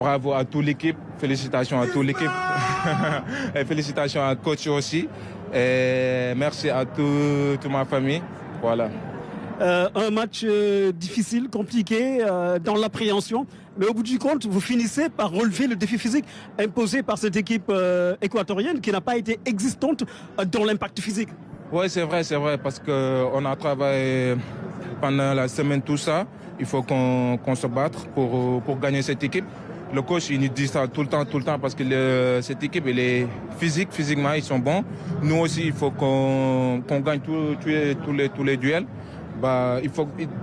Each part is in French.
Bravo à toute l'équipe, félicitations à toute l'équipe et félicitations à coach aussi. Et merci à toute ma famille. Voilà. Un match difficile, compliqué, dans l'appréhension. Mais au bout du compte, vous finissez par relever le défi physique imposé par cette équipe équatorienne qui n'a pas été existante dans l'impact physique. Oui, c'est vrai, parce qu'on a travaillé pendant la semaine tout ça. Il faut qu'on se batte pour gagner cette équipe. Le coach, il nous dit ça tout le temps, parce que cette équipe, elle est physiquement, ils sont bons. Nous aussi, il faut qu'on gagne tous les duels.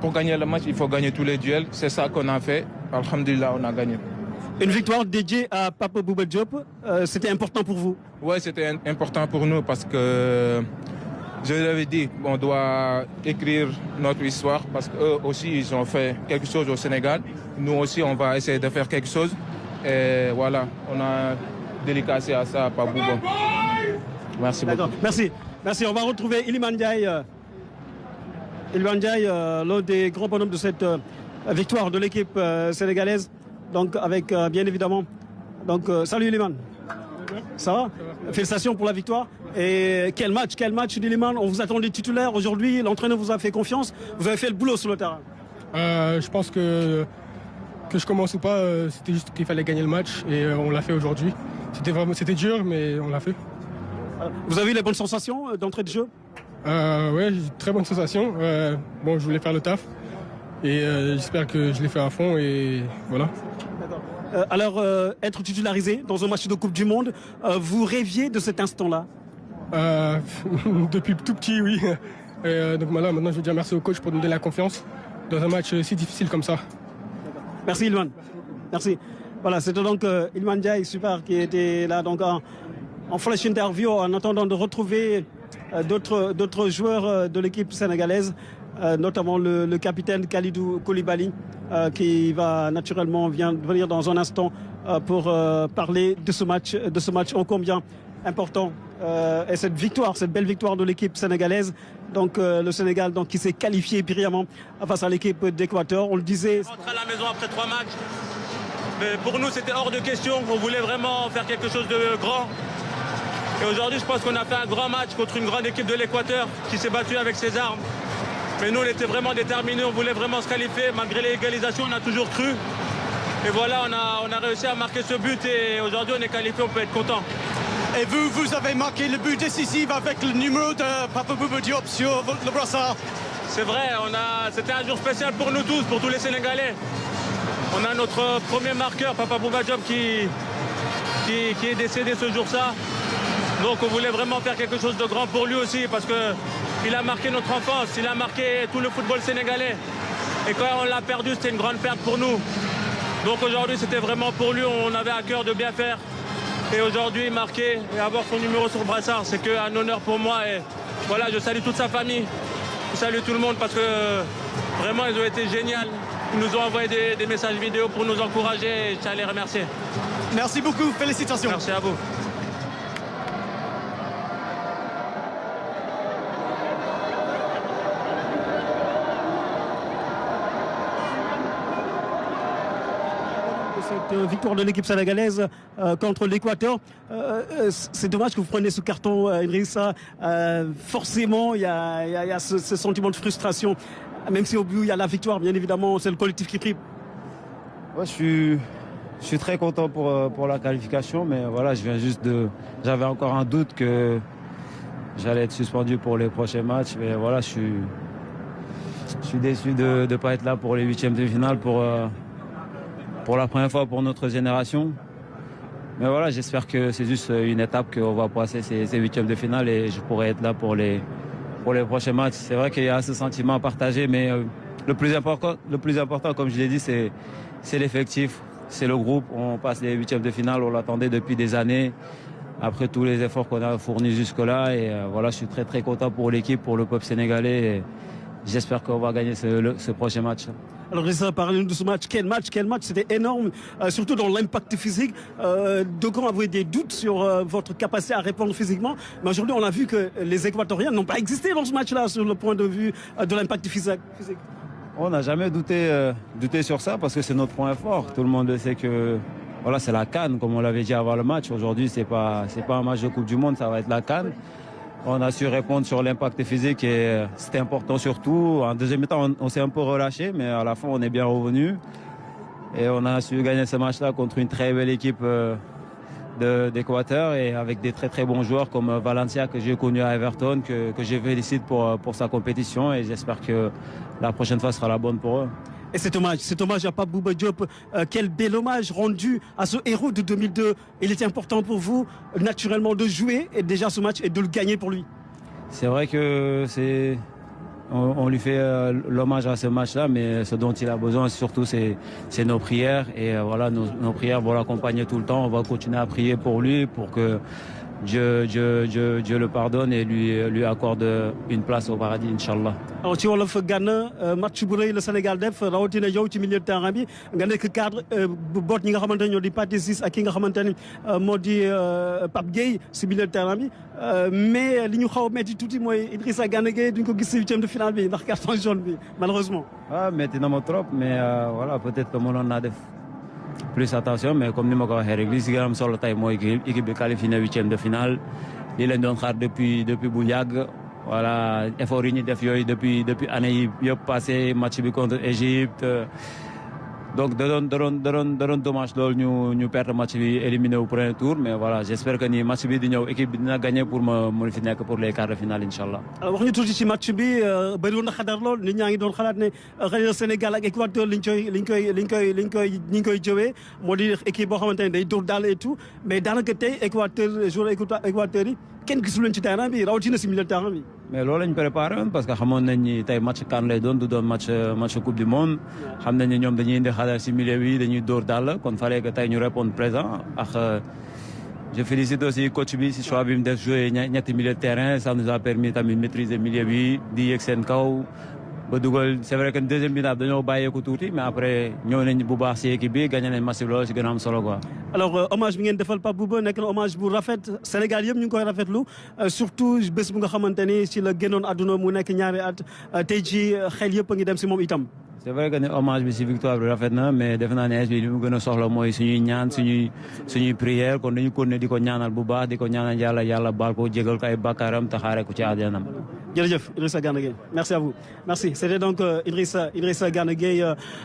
Pour gagner le match, il faut gagner tous les duels. C'est ça qu'on a fait. Alhamdulillah, on a gagné. Une victoire dédiée à Papa Bouba Diop, c'était important pour vous? Oui, c'était important pour nous parce que, je l'avais dit, on doit écrire notre histoire parce qu'eux aussi, ils ont fait quelque chose au Sénégal. Nous aussi, on va essayer de faire quelque chose. Et voilà, on a dédicacé à ça à Papa Bouba. Merci beaucoup. Merci. On va retrouver Iliman Ndiaye. Iliman Ndiaye, l'un des grands bonhommes de cette victoire de l'équipe sénégalaise. Donc, avec bien évidemment. Donc, salut Iliman. Ça va? Félicitations pour la victoire. Et quel match d'Iliman. On vous attendait titulaire aujourd'hui. L'entraîneur vous a fait confiance. Vous avez fait le boulot sur le terrain. Je pense que je commence ou pas, c'était juste qu'il fallait gagner le match et on l'a fait aujourd'hui. C'était dur, mais on l'a fait. Vous avez eu les bonnes sensations d'entrée de jeu? Oui, très bonne sensation. Je voulais faire le taf et j'espère que je l'ai fait à fond et voilà. Alors, être titularisé dans un match de Coupe du Monde, vous rêviez de cet instant-là? Depuis tout petit, oui. Donc maintenant, je veux dire merci au coach pour nous donner la confiance dans un match si difficile comme ça. Merci Ilman. Merci. Voilà, c'était donc Iliman Ndiaye, super, qui était là donc en flash interview en attendant de retrouver d'autres joueurs de l'équipe sénégalaise, notamment le capitaine Khalidou Koulibaly, qui va naturellement venir dans un instant pour parler de ce match ô combien important. Et cette belle victoire de l'équipe sénégalaise, donc le Sénégal qui s'est qualifié brillamment face à l'équipe d'Équateur. On le disait. On rentre à la maison après 3 matchs. Mais pour nous, c'était hors de question. On voulait vraiment faire quelque chose de grand. Et aujourd'hui, je pense qu'on a fait un grand match contre une grande équipe de l'Équateur qui s'est battue avec ses armes. Mais nous, on était vraiment déterminés. On voulait vraiment se qualifier. Malgré l'égalisation, on a toujours cru. Et voilà, on a réussi à marquer ce but. Et aujourd'hui, on est qualifié. On peut être content. Et vous avez marqué le but décisif avec le numéro de Papa Bouba Diop sur le brassard. C'est vrai, c'était un jour spécial pour nous tous, pour tous les Sénégalais. On a notre premier marqueur, Papa Bouba Diop, qui est décédé ce jour-là. Donc on voulait vraiment faire quelque chose de grand pour lui aussi, parce qu'il a marqué notre enfance, il a marqué tout le football sénégalais. Et quand on l'a perdu, c'était une grande perte pour nous. Donc aujourd'hui, c'était vraiment pour lui, on avait à cœur de bien faire. Et aujourd'hui, marquer et avoir son numéro sur le brassard, c'est un honneur pour moi. Et voilà, je salue toute sa famille. Je salue tout le monde parce que vraiment, ils ont été géniaux. Ils nous ont envoyé des messages vidéo pour nous encourager et je tiens à les remercier. Merci beaucoup, félicitations. Merci à vous. Cette victoire de l'équipe sénégalaise contre l'Équateur. C'est dommage que vous preniez ce carton, Idrissa. Forcément, il y a ce sentiment de frustration. Même si au but, il y a la victoire, bien évidemment, c'est le collectif qui prime. Ouais, je suis très content pour la qualification, mais voilà, j'avais encore un doute que j'allais être suspendu pour les prochains matchs. Mais voilà, je suis déçu de ne pas être là pour les 8e de finale pour la première fois pour notre génération. Mais voilà, j'espère que c'est juste une étape qu'on va passer ces 8e de finale et je pourrai être là pour les prochains matchs. C'est vrai qu'il y a ce sentiment à partager, mais le plus important, comme je l'ai dit, c'est l'effectif, c'est le groupe. On passe les 8e de finale, on l'attendait depuis des années, après tous les efforts qu'on a fournis jusque-là. Et voilà, je suis très très content pour l'équipe, pour le peuple sénégalais. Et j'espère qu'on va gagner ce prochain match. Alors, parlez-nous de ce match. Quel match, c'était énorme, surtout dans l'impact physique. D'aucuns avaient des doutes sur votre capacité à répondre physiquement. Mais aujourd'hui, on a vu que les Équatoriens n'ont pas existé dans ce match-là, sur le point de vue de l'impact physique. On n'a jamais douté sur ça parce que c'est notre point fort. Tout le monde sait que voilà, c'est la CAN, comme on l'avait dit avant le match. Aujourd'hui, c'est pas un match de Coupe du Monde, ça va être la CAN. On a su répondre sur l'impact physique et c'était important surtout. En deuxième temps, on s'est un peu relâché, mais à la fin, on est bien revenu. Et on a su gagner ce match-là contre une très belle équipe d'Équateur et avec des très très bons joueurs comme Valencia que j'ai connu à Everton, que je félicite pour sa compétition et j'espère que la prochaine fois sera la bonne pour eux. Et cet hommage à Pape Bouba Diop, quel bel hommage rendu à ce héros de 2002. Il était important pour vous naturellement de jouer et déjà ce match et de le gagner pour lui. C'est vrai que on lui fait l'hommage à ce match-là, mais ce dont il a besoin surtout c'est nos prières et voilà nos prières vont l'accompagner tout le temps. On va continuer à prier pour lui pour que Dieu le pardonne et lui accorde une place au paradis, Inch'Allah. Alors ci wolof Gana match bu rëy le Sénégal def rawatina yow ci milieu de terrain bi nga nekk cadre boot ñi nga xamante ne ñoo di Pathé Ciss ak ki nga xamante ni moo di Pape Gueye si milieu de terrain bi mais li ñu xaw a métti tuuti mooy Idrissa Gana Gueye duñ ko gis si huitième de finale bi ndax carton jaune bi malheureusement. Ah métti na ma trop mais voilà peut-être que mënoon naa def plus attention mais comme ni ma ko waxee rek li si gën a am solo tey mooy équipe bi qualifié na huitième de finale lii lañ doon xaar depuis bu yàgg voilà effort yi ñu def yooyu depuis année yi yëpp passé match bi contre Égypte donc da doon dommage loolu ñu perdre match bi éliminé au premier tour mais voilà j'espère que ni match bi di ñëw équipe bi dina gagner pour ma mën fi nekk pour les quarts de finale inchallah. Alors wax ñu tuuti ci match bi bëri woon na xadar lool nit ñaa ngi doon xalaat ne xëy na Sénégal ak Équateur liñ koy jëwee moo di équipe boo xamante ne day dóor daal et tout mais daanaka tey joueur Équateur yi kenn gisul leen ci terrain bi rawatina si milieu de terrain bi. mais loolu lañ préparé woon parce que xamoon nañ ni tey match CAN lay doon du doon match coupe du monde xam nañ ni ñoom dañuy indi xale si milieu bi dañuy dóor daal kon fallait que tey ñu répondre présent ak je félicite aussi coach bi si choix bi mu def jouer ñetti milieu de terrain ça nous a permis tamit maîtriser milieu bi di yegg seen kaw ba dugal c'est vrai que deuxième bi dañoo bàyyeeku tuuti mais après ñëw nañ bu baax si équipe bi gagné nañ match bi loolu si gën a am solo quoi. alors hommage bi ngeen defal Pape Bouba nekk na hommage bu rafet Sénégal yëpp ñu ngi koy rafetlu surtout bés bu nga xamante ni si la génnoon àdduna mu nekk ñaari at tey jii xel yëpp a ngi dem si moom itam. c'est vrai que ne hommage bi si victoire bi rafet na mais defe naa ne bi li mu gën a soxla mooy suñuy ñaan suñuy prière kon dañu continuer di ko ñaanal bu baax di ko ñaanal yàlla baal ko jégal ko ay bàkkaaram te xaare ko ci àjjanam. Jërëjëf Idrissa Gana Gueye merci à vous merci c'était donc Idrissa Gana Gueye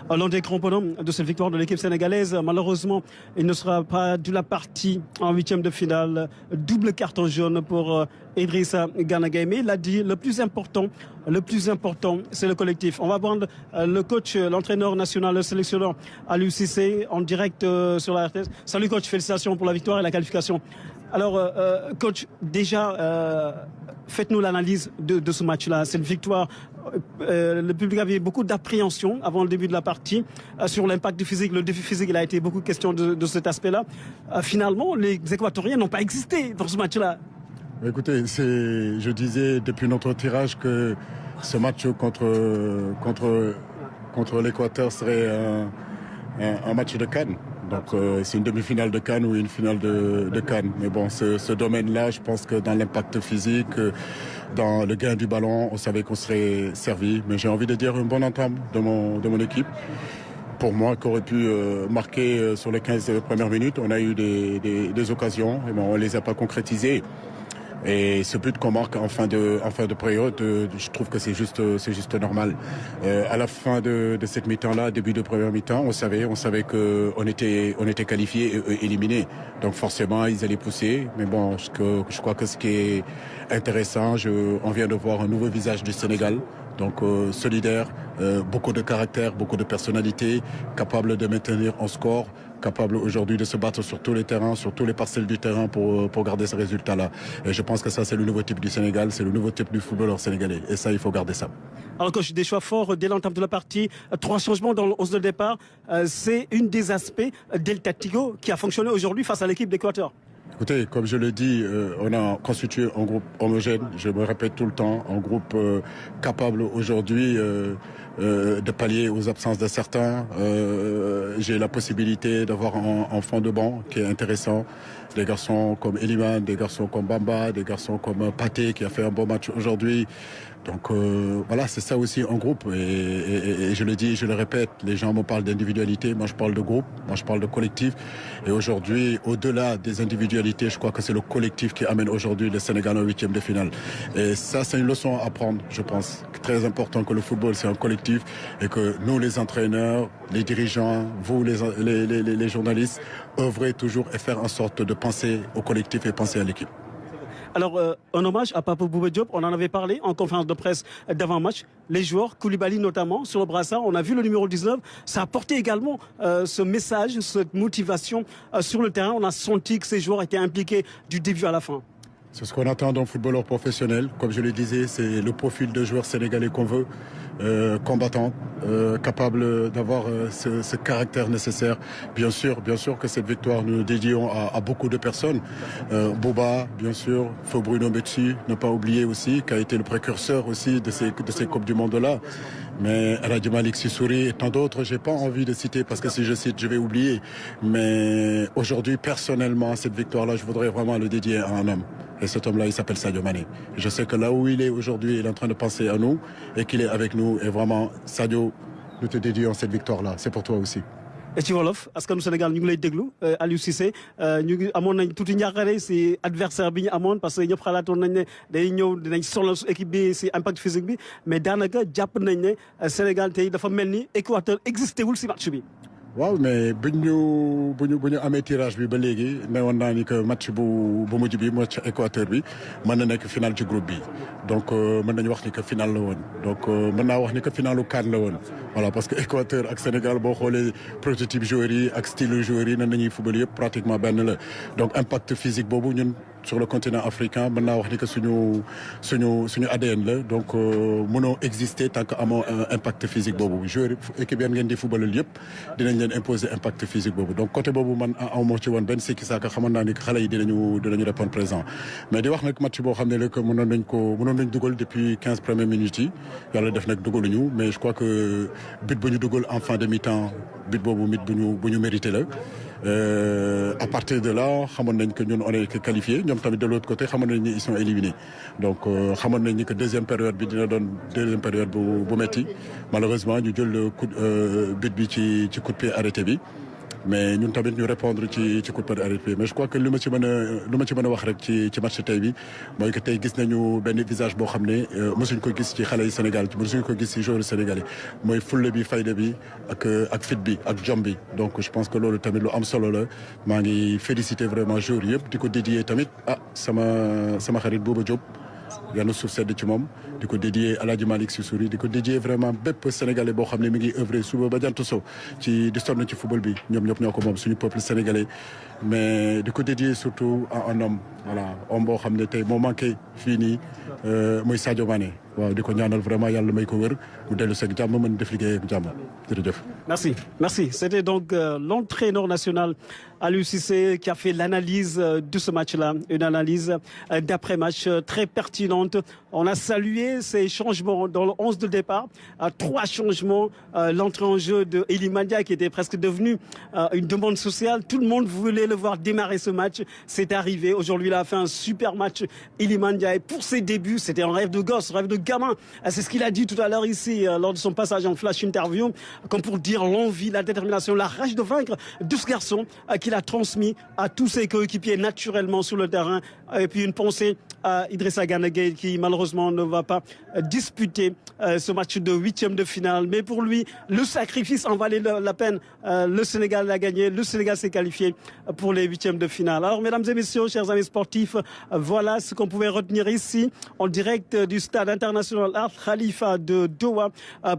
l'un des grands bonhommes de cette victoire de l'équipe sénégalaise malheureusement il ne sera pas de la partie en huitième de finale double carton jaune pour Idrissa Gana Gueye mais il a dit le plus important c'est le collectif on va prendre le coach l'entraîneur national le sélectionneur Aliou Cissé en direct sur la RTS. Salut coach, félicitations pour la victoire et la qualification. Alors coach déjà faites-nous l'analyse de ce match-là, cette victoire. Le public avait beaucoup d'appréhension avant le début de la partie sur l'impact physique. Le défi physique, il a été beaucoup question de cet aspect-là. Finalement, les Équatoriens n'ont pas existé dans ce match-là. Écoutez, je disais depuis notre tirage que ce match contre l'Équateur serait un match de CAN. Donc c'est une demi-finale de CAN ou une finale de CAN. Mais bon, ce domaine-là, je pense que dans l'impact physique, dans le gain du ballon, on savait qu'on serait servi. Mais j'ai envie de dire une bonne entame de mon équipe. Pour moi, qui aurait pu marquer sur les 15 premières minutes, on a eu des occasions, et bon, on ne les a pas concrétisées. Et ce but qu'on marque en fin de période, je trouve que c'est juste normal. À la fin de cette mi-temps-là, début de première mi-temps, on savait qu'on était qualifiés et éliminés. Donc forcément, ils allaient pousser. Mais bon, je crois que ce qui est intéressant, on vient de voir un nouveau visage du Sénégal. Donc solidaire, beaucoup de caractère, beaucoup de personnalité, capable de maintenir un score, capable aujourd'hui de se battre sur tous les terrains, sur tous les parcelles du terrain pour garder ce résultat-là. Et je pense que ça, c'est le nouveau type du Sénégal, c'est le nouveau type du footballeur sénégalais. Et ça, il faut garder ça. Alors coach, des choix forts dès l'entame de la partie, 3 changements dans le 11 de départ. C'est une des aspects d'El Tactico qui a fonctionné aujourd'hui face à l'équipe d'Équateur. Écoutez, comme je le dis, on a constitué un groupe homogène, je me répète tout le temps, un groupe capable aujourd'hui de pallier aux absences de certains. J'ai la possibilité d'avoir un fond de banc qui est intéressant. Des garçons comme Eliman, des garçons comme Bamba, des garçons comme Pathé qui a fait un bon match aujourd'hui. Donc voilà, c'est ça aussi un groupe. Et je le dis, je le répète, les gens me parlent d'individualité, moi je parle de groupe, moi je parle de collectif. Et aujourd'hui, au-delà des individualités, je crois que c'est le collectif qui amène aujourd'hui le Sénégal en 8e de finale. Et ça, c'est une leçon à prendre, je pense. Très important que le football, c'est un collectif et que nous, les entraîneurs, les dirigeants, vous, les journalistes, œuvrez toujours et faire en sorte de penser au collectif et penser à l'équipe. Alors, un hommage à Papa Bouba Diop, on en avait parlé en conférence de presse d'avant-match. Les joueurs, Koulibaly notamment, sur le brassard, on a vu le numéro 19. Ça a porté également ce message, cette motivation sur le terrain. On a senti que ces joueurs étaient impliqués du début à la fin. C'est ce qu'on attend d'un footballeur professionnel. Comme je le disais, c'est le profil de joueur sénégalais qu'on veut, combattant, capable d'avoir ce caractère nécessaire. Bien sûr que cette victoire, nous dédions à beaucoup de personnes. Boba, bien sûr, Feu Bruno Metsu, ne pas oublier aussi, qui a été le précurseur aussi de ces Coupes du Monde-là. Mais Aladji Malick Sissouri et tant d'autres, j'ai pas envie de citer parce que si je cite, je vais oublier. Mais aujourd'hui, personnellement, cette victoire-là, je voudrais vraiment le dédier à un homme. Et cet homme-là, il s'appelle Sadio Mané. Je sais que là où il est aujourd'hui, il est en train de penser à nous et qu'il est avec nous. Et vraiment, Sadio, nous te dédions cette victoire-là. C'est pour toi aussi. Et ci wolof askanu Sénégal ñu ngi lay déglu Aliou Cissé ñu ngi amoon nañ tuuti njàqare si adversaire bi ñu amoon parce que ñëpp xalaatoon nañ ne day ñëw dinañ soxla su équipe bi si impact physique bi mais daanaka jàpp nañ ne Sénégal tey dafa mel ni Équateur existé wul si match bi. waaw mais bu ñu amee tirage bi ba léegi ne woon naa ni que match bu mujj bi match Équateur bi mën na nekk final ci groupe bi donc mën nañu wax ni que final la woon donc mën naa wax ni que finalu CAN la woon voilà parce que Équateur ak Sénégal boo xoolee prototype joueurs yi ak style joueurs yi nan nañuy football yëpp pratiquement benn la donc impact physique boobu ñun sur le continent africain mën naa wax ni que suñu ADN la donc mënoo exister tant que amoo impact physique boobu joueur équipe yan ngeen di footballal yëpp dinañ leen imposer impact physique boobu donc côté boobu man amoo ci woon benn sikki saaka xamoon naa ni que xale yi dinañu répondre présent mais di wax nag match boo xam ne la que mënoon nañ dugal depuis 15 premières minutes yi yàlla def nag dugaluñu mais je crois que but bu ñu dugal en fin de mi-temps but boobu bu ñu mérité la à partir de là xamoon nañ que ñun on est qualifié ñoom tamit de l'autre côté xamoon nañ ni ils sont éliminés donc xamoon nañ ni que deuxième période bi dina doon deuxième période bu métti malheureusement ñu jël but bi ci coup de pied arrêté bi mais ñun tamit ñu répondre ci coup de pied arrêté mais je crois que lu ma ci mën a wax rek ci match tey bi mooy que tey gis nañu benn visage boo xam ne mosuñ ko gis ci xale yi Sénégal mosuñ ko gis ci joueurs sénégalais mooy fulle bi fayda bi ak fit bi ak jom bi donc je pense que loolu tamit lu am solo la maa ngi féliciter vraiment joueurs yëpp di ko dédier tamit sama xarit Bouba Diop yal na suuf sedd ci moom di ko dédié Aladji Malick Sissouri di ko dédié vraiment bépp sénégalais boo xam ne mi ngi œuvrer suba ba jant so di sonn ci football bi ñoom ñëpp ñoo ko moom suñu peuple sénégalais mais di ko dédié surtout à un homme voilà homme boo xam ne tey moo manqué fii nii muy Sadio Mané waaw di ko ñaanal vraiment yàlla may ko wér mu dellu seeg jàmm mën def liggéey ak jàmm jërëjëf. Merci. C'était donc l'entraîneur national Aliou Cissé qui a fait l'analyse de ce match-là, une analyse d'après-match très pertinente. On a salué ces changements dans le 11 de départ, 3 changements, l'entrée en jeu de Iliman Ndiaye qui était presque devenu une demande sociale. Tout le monde voulait le voir démarrer ce match. C'est arrivé. Aujourd'hui, il a fait un super match. Iliman Ndiaye, pour ses débuts, c'était un rêve de gosse, un rêve de gamin. C'est ce qu'il a dit tout à l'heure ici lors de son passage en flash interview, comme pour dire l'envie, la détermination, la rage de vaincre de ce garçon qu'il a transmis à tous ses coéquipiers naturellement sur le terrain. Et puis une pensée à Idrissa Gana Gueye qui malheureusement ne va pas disputer ce match de 8e de finale. Mais pour lui, le sacrifice en valait la peine. Le Sénégal a gagné, le Sénégal s'est qualifié pour les 8e de finale. Alors mesdames et messieurs, chers amis sportifs, voilà ce qu'on pouvait retenir ici en direct du stade international Al Khalifa de Doha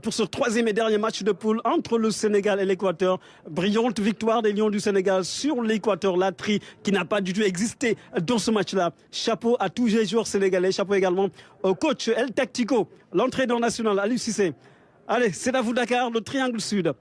pour ce 3e et dernier match de poule entre le Sénégal et l'Équateur. Brillante victoire des Lions du Sénégal sur l'Équateur, la tri qui n'a pas du tout existé dans ce match-là. Chapeau à tous les joueurs sénégalais, chapeau également au coach El Tactico, l'entraîneur national Aliou Cissé. Allez, c'est à vous Dakar, le triangle sud.